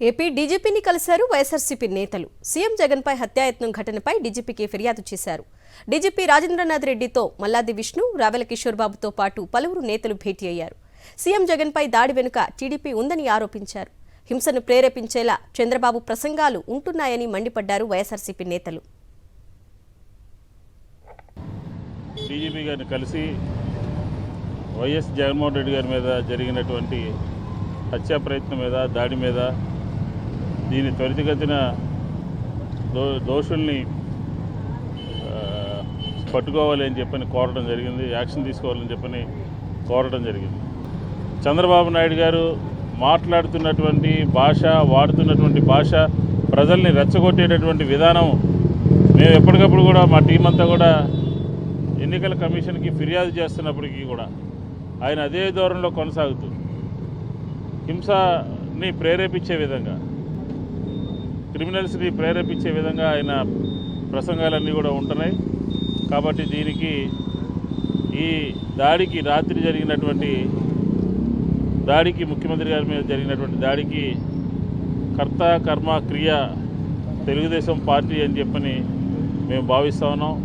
AP డీజీపీని కలిశారు వైఎస్ఆర్సీపీ నేతలు. CM జగన్పై హత్యాయత్నం ఘటనపై డీజీపీకి ఫిర్యాదు చేశారు. డీజీపీ రాజేంద్రనాథ్ రెడ్డితో మల్లాది విష్ణు, రావెల కిషోర్ బాబుతో పాటు పలువురు నేతలు భేటీ అయ్యారు. సీఎం జగన్పై దాడి వెనుక టీడీపీ ఉందని ఆరోపించారు. హింసను ప్రేరేపించేలా చంద్రబాబు ప్రసంగాలు ఉంటున్నాయని మండిపడ్డారు వైఎస్ఆర్సీపీ నేతలు. డీజీపీ గారిని కలిసి వైఎస్ జగన్మోహన్ రెడ్డి గారి మీద జరిగినటువంటి హత్యా ప్రయత్నం మీద, దాడి మీద, దీని త్వరితగతిన దోషుల్ని పట్టుకోవాలి అని చెప్పని కోరడం జరిగింది. యాక్షన్ తీసుకోవాలని చెప్పని కోరడం జరిగింది. చంద్రబాబు నాయుడు గారు మాట్లాడుతున్నటువంటి భాష, వాడుతున్నటువంటి భాష, ప్రజల్ని రెచ్చగొట్టేటటువంటి విధానం మేము ఎప్పటికప్పుడు కూడా మా టీం అంతా కూడా ఎన్నికల కమిషన్కి ఫిర్యాదు చేస్తున్నప్పటికీ కూడా ఆయన అదే ధోరణిలో కొనసాగుతూ హింసని ప్రేరేపించే విధంగా, క్రిమినల్స్ని ప్రేరేపించే విధంగా ఆయన ప్రసంగాలన్నీ కూడా ఉంటున్నాయి. కాబట్టి దీనికి, ఈ దాడికి, రాత్రి జరిగినటువంటి దాడికి, ముఖ్యమంత్రి గారి మీద జరిగినటువంటి దాడికి కర్త, కర్మ, క్రియ తెలుగుదేశం పార్టీ అని చెప్పని మేము భావిస్తూ ఉన్నాం.